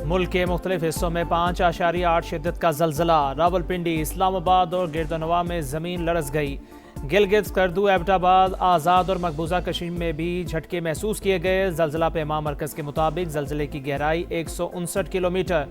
मुल्क के मुख्तलिफ हिस्सों में 5.8 शिद्दत का जलजला। रावलपिंडी, इस्लामाबाद और गिरदनवा में ज़मीन लरस गई। गिलगित, स्कर्दू, एबटाबाद, आज़ाद और मकबूजा कश्मीर में भी झटके महसूस किए गए। जलजला पैमा मरकज़ के मुताबिक जलजले की गहराई 159 किलोमीटर।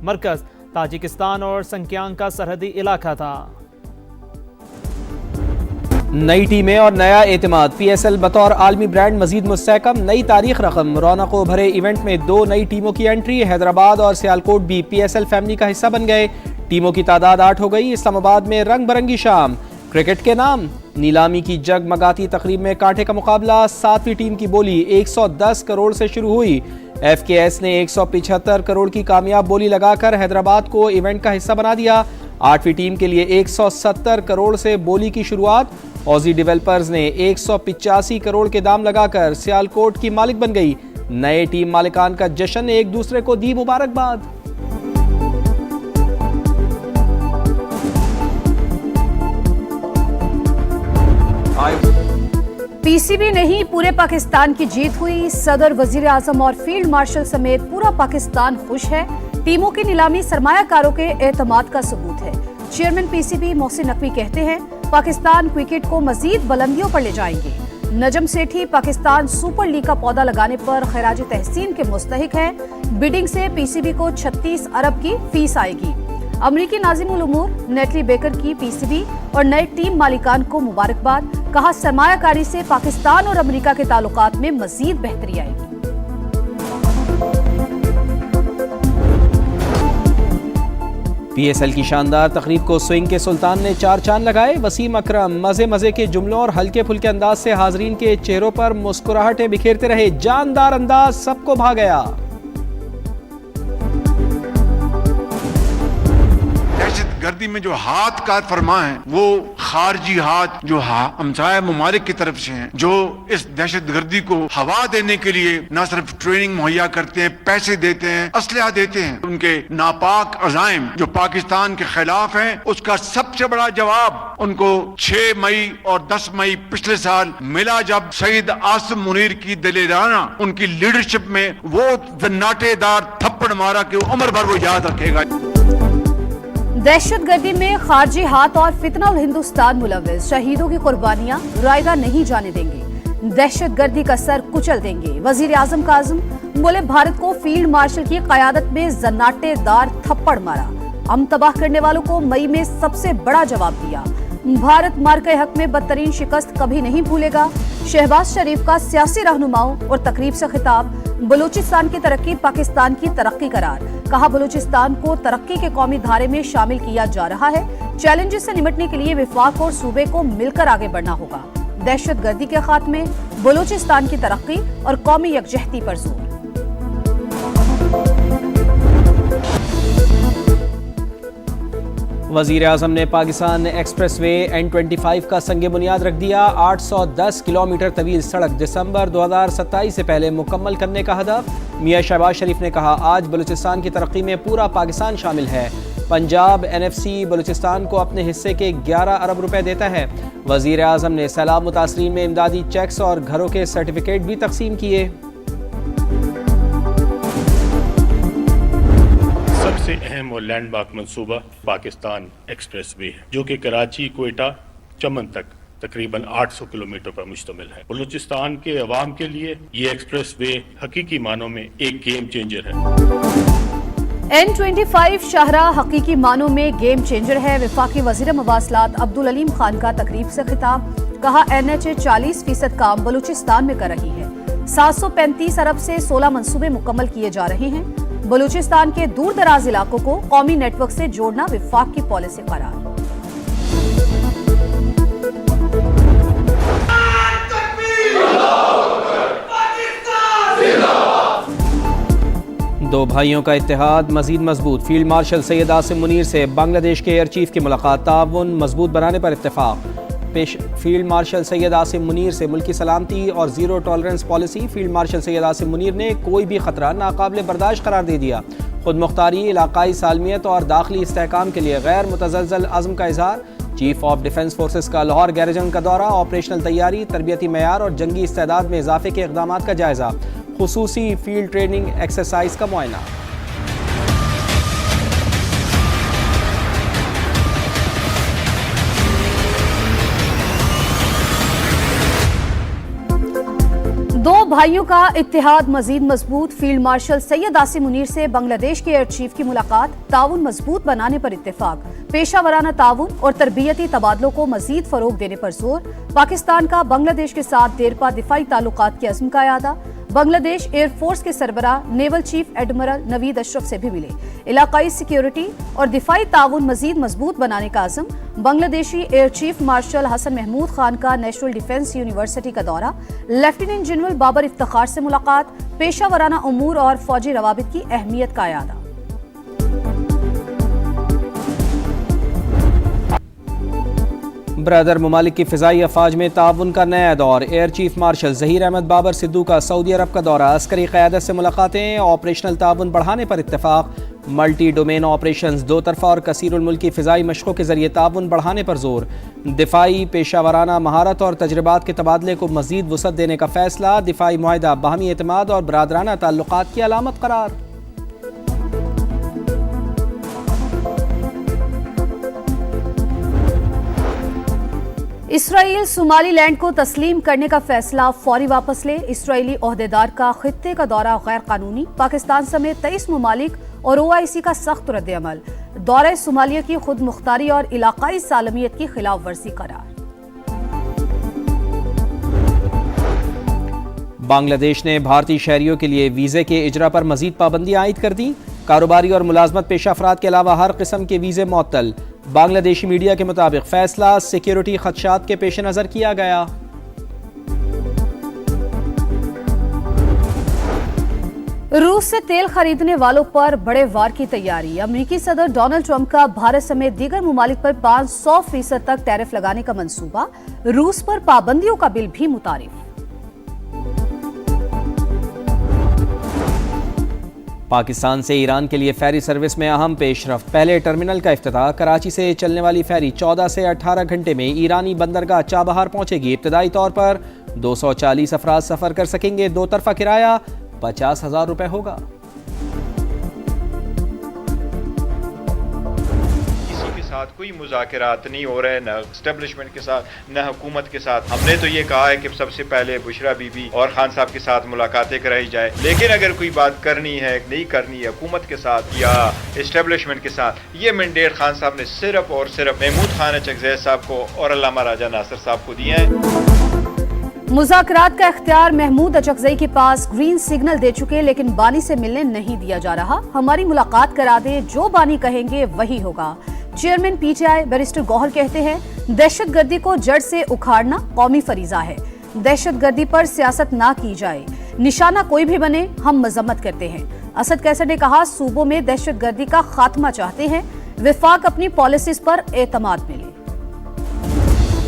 मरकज़ ताजिकिस्तान और संक्यांग का सरहदी इलाका था। नई टीमें और नया एतमाद। PSL बतौर आलमी ब्रांड मजीद मुस्तहकम। नई तारीख रकम। रौनकों भरे इवेंट में 2 नई टीमों की एंट्री। हैदराबाद और सियालकोट भी PSL फैमिली का हिस्सा बन गए। टीमों की तादाद 8 हो गई। इस्लामाबाद में रंग बिरंगी शाम। क्रिकेट के नाम। नीलामी की जगमगाती तकरीब में कांटे का मुकाबला। 7वीं टीम की बोली 110 करोड़ से शुरू हुई। FKS ने 175 करोड़ की कामयाब बोली लगाकर हैदराबाद को इवेंट का हिस्सा बना दिया। 8वीं टीम के लिए 170 करोड़ से बोली की शुरुआत। ऑजी डेवलपर्स ने 185 करोड़ के दाम लगाकर सियालकोट की मालिक बन गई। नए टीम मालिकान का जश्न, एक दूसरे को दी मुबारकबाद। PCB नहीं, पूरे पाकिस्तान की जीत हुई। सदर, वजीर आजम और फील्ड मार्शल समेत पूरा पाकिस्तान खुश है। टीमों की नीलामी सरमायाकारों के एतमाद का सबूत है। चेयरमैन PCB मोहसिन नकवी कहते हैं, पाकिस्तान क्रिकेट को मजीद बुलंदियों पर ले जाएंगे। नजम सेठी, पाकिस्तान सुपर लीग का पौधा लगाने पर खैराज तहसीन के मुस्तहिक है। बिडिंग से PCB को 36 अरब की फीस आएगी। अमरीकी नाज़िमुल उमूर नेटली बेकर की PCB और नए टीम मालिकान को मुबारकबाद। कहा, सरमायाकारी से पाकिस्तान और अमेरिका के ताल्लुकात में मजीद बेहतरी आएगी। PSL की शानदार तकरीब को स्विंग के सुल्तान ने 4 चांद लगाए। वसीम अकरम मजे मजे के जुमलों और हल्के फुल्के अंदाज से हाजरीन के चेहरों पर मुस्कुराहटें बिखेरते रहे। जानदार अंदाज सबको भा गया। गर्दी में जो हाथ का फरमा है वो खारजी हाथ जो हमसाया ममालिक की तरफ से हैं, जो इस दहशत गर्दी को हवा देने के लिए न सिर्फ ट्रेनिंग मुहैया करते हैं, पैसे देते हैं, असलहा देते हैं। उनके नापाक अज़ाइम जो पाकिस्तान के खिलाफ हैं, उसका सबसे बड़ा जवाब उनको 6 मई और 10 मई पिछले साल मिला, जब शहीद आसिम मुनीर की दलेराना उनकी लीडरशिप में वो जन्नाटेदार थप्पड़ मारा कि उम्र भर वो याद रखेगा। दहशतगर्दी में खारजी हाथ और फितना हिंदुस्तान मुलव्विस। शहीदों की कुर्बानियां रायगा नहीं जाने देंगे। दहशतगर्दी का सर कुचल देंगे। वजीर आजम का आज़म, बोले, भारत को फील्ड मार्शल की क़यादत में जन्नाटेदार थप्पड़ मारा। हम तबाह करने वालों को मई में सबसे बड़ा जवाब दिया। भारत मार के हक में बदतरीन शिकस्त कभी नहीं भूलेगा। शहबाज शरीफ का सियासी रहनुमाओं और तकरीब से खिताब। बलूचिस्तान की तरक्की पाकिस्तान की तरक्की करार। कहा, बलूचिस्तान को तरक्की के कौमी धारे में शामिल किया जा रहा है। चैलेंजेस से निपटने के लिए विफाक और सूबे को मिलकर आगे बढ़ना होगा। दहशतगर्दी के खात्मे, बलूचिस्तान की तरक्की और कौमी यकजहती पर जोर। वजीर आजम ने पाकिस्तान एक्सप्रेसवे N25 का संगे बुनियाद रख दिया। 810 किलोमीटर तवील सड़क दिसंबर 2027 से पहले मुकम्मल करने का हदफ। मियां शहबाज शरीफ ने कहा, आज बलूचिस्तान की तरक्की में पूरा पाकिस्तान शामिल है। पंजाब NFC बलूचिस्तान को अपने हिस्से के 11 अरब रुपए देता है। वजीर आजम ने सैलाब मुतासरीन में इमदादी चेक्स और घरों के सर्टिफिकेट भी तकसीम किए। सबसे अहम और लैंडमार्क मंसूबा पाकिस्तान एक्सप्रेसवे है, जो कि कराची, क्वेटा, चमन तक तकरीबन 800 किलोमीटर पर मुश्तमिल है। बलूचिस्तान के अवाम के लिए ये एक्सप्रेसवे हकीकी मानों में एक गेम चेंजर है। N25 शाहराह हकीकी मानों में गेम चेंजर है। वफाकी वजीर मवासलात अब्दुल अलीम खान का तकरीब से खिताब। कहा, NHA 40% काम बलूचिस्तान में कर रही है। 735 अरब से 16 मंसूबे मुकम्मल किए जा रहे हैं। बलूचिस्तान के दूर दराज इलाकों को कौमी नेटवर्क से जोड़ना विफाक की पॉलिसी करार। दो भाइयों का इत्तेहाद मजीद मजबूत। फील्ड मार्शल सैयद आसिम मुनीर से बांग्लादेश के एयर चीफ की मुलाकात। ताउन मजबूत बनाने पर इत्तेफाक। पेश फील्ड मार्शल सैयद आसिम मुनीर से मुल्की सलामती और zero tolerance policy. Field marshal Syed Asim Munir ने कोई भी खतरा नाकाबिले बर्दाश्त करार दे दिया। खुद मुख्तारी, इलाकाई सालमियत और दाखिली इस्तेहकाम के लिए गैर मुतज़लज़ल अज़्म का इज़हार। चीफ ऑफ डिफेंस फोर्सेस का लाहौर गैरिजन का दौरा। ऑपरेशनल तैयारी, तरबियती मयार और जंगी इस्तेदाद में इजाफे के इक़दामात का जायजा। खुसूसी फील्ड ट्रेनिंग एक्सरसाइज का मुआयना। दो भाइयों का इत्तेहाद मजीद मजबूत। फील्ड मार्शल सैयद आसिम मुनीर से बांग्लादेश के एयर चीफ की मुलाकात। ताउन मजबूत बनाने पर इत्तेफाक। पेशावराना ताउन और तरबियती तबादलों को मजीद फरोग देने पर जोर। पाकिस्तान का बांग्लादेश के साथ देरपा दिफाई ताल्लुकात के अज़्म का यादा। बांग्लादेश एयरफोर्स के सरबराह naval chief admiral Naveed Ashraf से भी मिले। इलाकाई सिक्योरिटी और दिफाई ताउन मजीद मजबूत बनाने का अज़्म। Bangladeshi air chief marshal Hasan Mahmood Khan का नेशनल डिफेंस यूनिवर्सिटी का दौरा। लेफ्टिनेंट जनरल बाबर इफ्तिखार से मुलाकात। पेशावराना उमूर और फौजी रवाबित की अहमियत का यादा। ब्रदर ममालिक की फ़िज़ाई अफवाज में ताउन का नया दौर। Air chief marshal Zaheer Ahmed Babar Sidhu का सऊदी अरब का दौरा। अस्करी क़यादत से मुलाकातें। ऑपरेशनल ताउन बढ़ाने पर इत्तेफाक। मल्टी डोमेन ऑपरेशंस दो तरफा और कसीरुल मुल्की फ़िज़ाई मशक़ों के ज़रिए ताउन बढ़ाने पर जोर। दिफाई पेशावराना महारत और तजर्बात के तबादले को मज़ीद वुसअत देने का फ़ैसला। दिफाई मुआहिदा बाहमी एतमाद और बरादराना ताल्लुकात की अलामत करार। इसराइल सोमालीलैंड को तस्लीम करने का फैसला फौरी वापस ले। इसराइली ओहदेदार का खित्ते का दौरा गैर कानूनी। पाकिस्तान समेत 23 ममालिक और OIC का सख्त रद्द-ए-अमल। दौरा सोमालिया की खुद मुख्तारी और इलाकाई सालमियत की खिलाफ वर्जी करार। बांग्लादेश ने भारतीय शहरियों के लिए वीज़े के इजरा पर मजीद पाबंदियां आयद कर दी। कारोबारी और मुलाजमत पेशा अफराद के अलावा हर किस्म के वीज़े मुअत्तल। बांग्लादेशी मीडिया के मुताबिक फैसला सिक्योरिटी खदशात के पेश नज़र किया गया। रूस से तेल खरीदने वालों पर बड़े वार की तैयारी। अमेरिकी सदर डोनाल्ड ट्रंप का भारत समेत दीगर ममालिक पर 500% तक टैरिफ लगाने का मंसूबा। रूस पर पाबंदियों का बिल भी मुतारिफ। पाकिस्तान से ईरान के लिए फेरी सर्विस में अहम पेशरफ्त। पहले टर्मिनल का इफ्तिताह। कराची से चलने वाली फेरी 14 से 18 घंटे में ईरानी बंदरगाह चाबहार पहुंचेगी। इब्तदाई तौर पर 240 अफराद सफर कर सकेंगे। दो तरफा किराया 50,000 रुपए होगा। कोई मुज़ाकरात नहीं हो रहे, न एस्टेब्लिशमेंट के साथ न हुकूमत के साथ। हमने तो ये कहा है कि सबसे पहले बुशरा बीबी और खान साहब के साथ मुलाकातें कराई जाए, लेकिन अगर कोई बात करनी है नहीं करनी है हुकूमत के साथ या एस्टेब्लिशमेंट के साथ, ये मैंडेट खान साहब ने सिर्फ और सिर्फ महमूद खान चकज़ई साहब को और अल्लामा राजा नासिर साहब को दिए हैं। मुज़ाकरात का इख्तियार महमूद अचकज़ई के पास। ग्रीन सिग्नल दे चुके, लेकिन बानी से मिलने नहीं दिया जा रहा। हमारी मुलाकात करा दे, जो बानी कहेंगे वही होगा। चेयरमैन PTI बैरिस्टर गौहर कहते हैं दहशतगर्दी को जड़ से उखाड़ना कौमी फरीजा है। दहशतगर्दी पर सियासत ना की जाए, निशाना कोई भी बने हम मजम्मत करते हैं। असद कैसर ने कहा सूबों में दहशतगर्दी का खात्मा चाहते हैं। विफाक अपनी पॉलिसीज पर एतमाद मिले।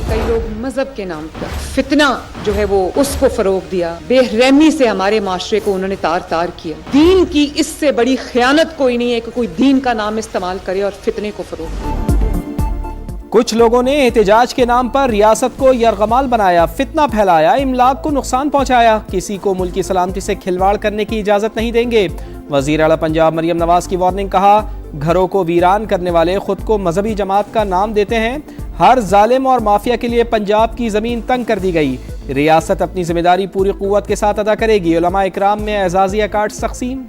कई लोग मजहब के नाम पर फितना जो है वो उसको फरोग दिया। बेरहमी से हमारे माशरे को उन्होंने तार तार किया। दीन की इससे बड़ी खयानत कोई नहीं है कि कोई दीन का नाम इस्तेमाल करे और फितने को फरोग दे। कुछ लोगों ने एहतजाज के नाम पर रियासत को यरगमाल बनाया, फितना फैलाया, इमलाक को नुकसान पहुंचाया। किसी को मुल्क की सलामती से खिलवाड़ करने की इजाजत नहीं देंगे। वजीर आला पंजाब मरियम नवाज की वार्निंग। कहा घरों को वीरान करने वाले खुद को मजहबी जमात का नाम देते हैं। हर जालिम और माफिया के लिए पंजाब की जमीन तंग कर दी गई। रियासत अपनी जिम्मेदारी पूरी कुव्वत के साथ अदा करेगी। उलमा इकराम में एजाजिया कार्ड तकसीम।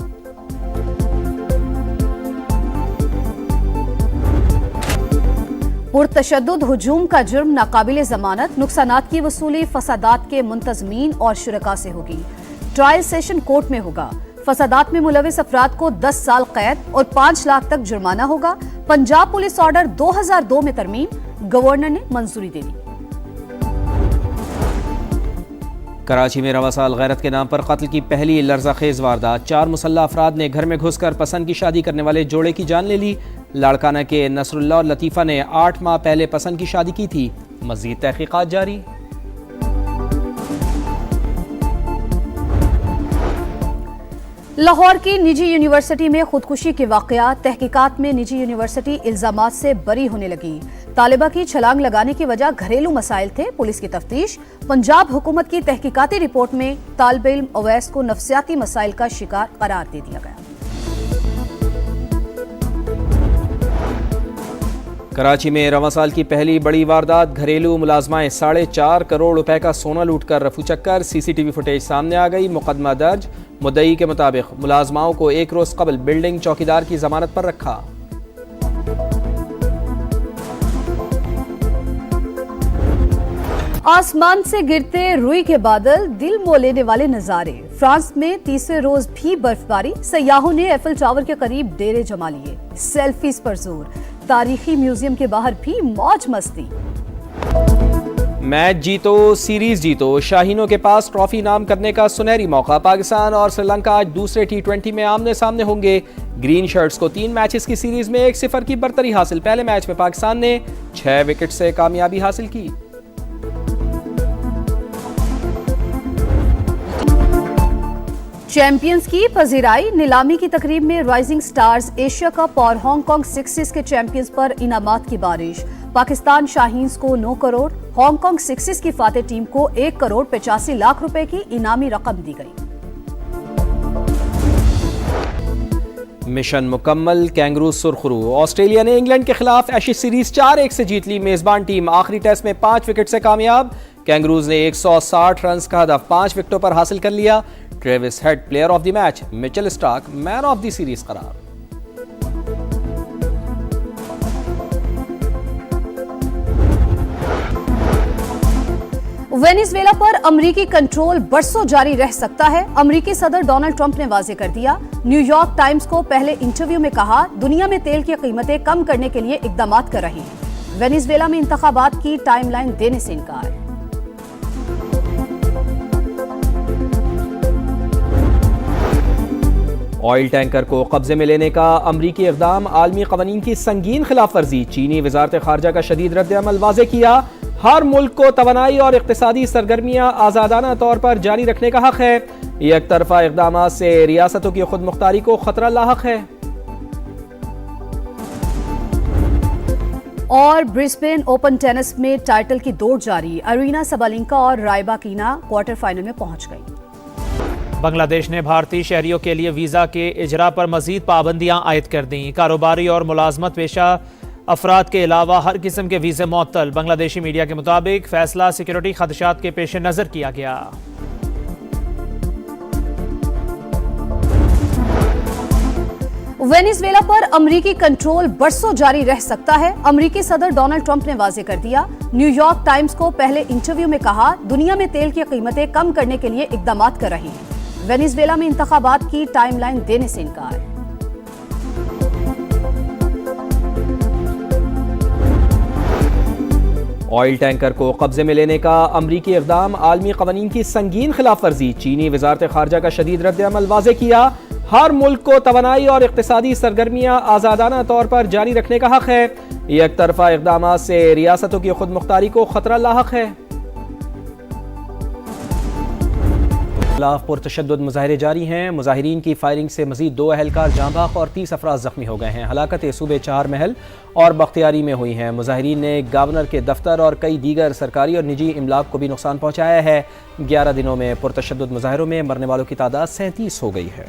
पुरतशद्दुद हुजूम का जुर्म नाकाबिले जमानत। नुकसानात की वसूली फसादात के मुंतजमीन और शुरका से होगी। ट्रायल सेशन कोर्ट में होगा। फसादात में मुलविस अफराद को 10 साल कैद और 5 लाख तक जुर्माना होगा। पंजाब पुलिस ऑर्डर 2002 में तरमीम। गवर्नर ने मंजूरी दे दी। कराची में रवा साल गैरत के नाम पर कत्ल की पहली लर्ज़ाखेज वारदात। 4 मुसल्लह अफराद ने घर में घुसकर पसंद की शादी करने वाले जोड़े की जान ले ली। लाड़काना के नसरुल्लाह और लतीफ़ा ने 8 माह पहले पसंद की शादी की थी। मज़ीद तहकीकात जारी। लाहौर की निजी यूनिवर्सिटी में खुदकुशी के वाकयात। तहकीकात में निजी यूनिवर्सिटी इल्जामात से बरी होने लगी। तालिबा की छलांग लगाने की वजह घरेलू मसाइल थे। पुलिस की तफ्तीश। पंजाब हुकूमत की तहकीकाती रिपोर्ट में तालिब इल्म अवैस को नफ्सियाती मसाइल का शिकार करार दे दिया गया। कराची में रवां साल की पहली बड़ी वारदात, घरेलू मुलाजमाएं 4.5 करोड़ रुपए का सोना लूटकर रफू चक्कर। सीसीटीवी फुटेज सामने आ गई, मुकदमा दर्ज। मुद्दई के मुताबिक मुलाजमाओं को एक रोज कबल बिल्डिंग चौकीदार की जमानत पर रखा। आसमान से गिरते रुई के बादल, दिल मोह लेने वाले नजारे। फ्रांस में तीसरे रोज भी बर्फबारी, सयाहों ने एफिल टावर के करीब डेरे जमा लिए। सेल्फीज पर जोर, तारीखी म्यूजियम के बाहर भी मौज मस्ती। मैच जीतो, सीरीज जीतो, शाहीनों के पास ट्रॉफी नाम करने का सुनहरी मौका। पाकिस्तान और श्रीलंका आज दूसरे T20 में आमने सामने होंगे। ग्रीन शर्ट्स को 3 मैचेस की सीरीज में 1-0 की बरतरी हासिल। पहले मैच में पाकिस्तान ने 6 विकेट से कामयाबी हासिल की। चैंपियंस की पजीराई, नीलामी की तकरीब में राइजिंग स्टार्स, एशिया कप और हांगकांग सिक्सेस के चैंपियंस पर इनामात की बारिश। पाकिस्तान शाहीन्स को 9 करोड़, हांगकांग सिक्सेस की फातेह टीम को 1 करोड़ 85 लाख रुपए की इनामी रकम दी गई। मिशन मुकम्मल, कैंगरू सुरखरू। ऑस्ट्रेलिया ने इंग्लैंड के खिलाफ एशेज सीरीज 4-1 से जीत ली। मेजबान टीम आखिरी टेस्ट में 5 विकेट से कामयाब। कैंगरूज ने 160 रन का हदफ 5 विकेटों पर हासिल कर लिया। Travis head player of the match, Mitchell Starc man of the series करार। वेनेजुएला पर अमरीकी कंट्रोल बरसों जारी रह सकता है। अमरीकी सदर डोनाल्ड ट्रंप ने वाजे कर दिया। न्यूयॉर्क टाइम्स को पहले इंटरव्यू में कहा, दुनिया में तेल की कीमतें कम करने के लिए इकदाम कर रही हैं। वेनेजुएला में इंतखाबात की टाइमलाइन देने से इनकार। ऑयल टैंकर को कब्जे में लेने का अमरीकी इक़दाम, आलमी क़वानीन की संगीन खिलाफ वर्जी। चीनी वज़ारत ख़ारजा का शदीद रद्द-ए-अमल वाज़े किया। हर मुल्क को तवानाई और इक़्तिसादी सरगर्मियाँ आज़ादाना तौर पर जारी रखने का हक़ है। एक तरफ़ा इक़दामात से रियासतों की खुद मुख्तारी को खतरा लाहक है। और ब्रिस्बेन ओपन टेनिस में टाइटल की दौड़ जारी। अरीना सबालेंका और रायबाकिना क्वार्टर फाइनल में पहुंच गई। बांग्लादेश ने भारतीय शहरियों के लिए वीज़ा के इजरा पर मजीद पाबंदियां आयद कर दी। कारोबारी और मुलाजमत पेशा अफराद के अलावा हर किस्म के वीज़े मुअत्तल। बांग्लादेशी मीडिया के मुताबिक फैसला सिक्योरिटी खदशात के पेश नज़र किया गया। वेनेजुएला पर अमरीकी कंट्रोल बरसों जारी रह सकता है। अमरीकी सदर डोनाल्ड ट्रंप ने वाजे कर दिया। न्यूयॉर्क टाइम्स को पहले इंटरव्यू में कहा, दुनिया में तेल की कीमतें कम करने के लिए इकदाम कर रही हैं। वेनेजुएला में इंतखाबात की टाइमलाइन देने से इनकार। ऑयल टैंकर को कब्जे में लेने का अमरीकी इक़दाम, आलमी क़वानीन की संगीन खिलाफ वर्जी। चीनी वज़ारत ख़ारजा का शदीद रद्द-ए-अमल वाज़े किया। हर मुल्क को तवानाई और इक़्तिसादी सरगर्मियाँ आज़ादाना तौर पर जारी रखने का हक़ है। एक तरफ़ा इक़दामात से रियासतों की खुद मुख्तारी को खतरा लाहक है। खिलाफ पुरतशद्दुद मुजाहरे जारी हैं। मुजाहिरीन की फायरिंग से मजीद 2 अहलकार जाँ बहक और 30 अफराद जख्मी हो गए हैं। हलाकतें सूबे चार महल और बख्तियारी में हुई हैं। मुजाहिरीन ने गवर्नर के दफ्तर और कई दीगर सरकारी और निजी इमलाक को भी नुकसान पहुँचाया है। 11 दिनों में पुरतशद्दुद मुजाहरों में मरने वालों की तादाद 37 हो गई है।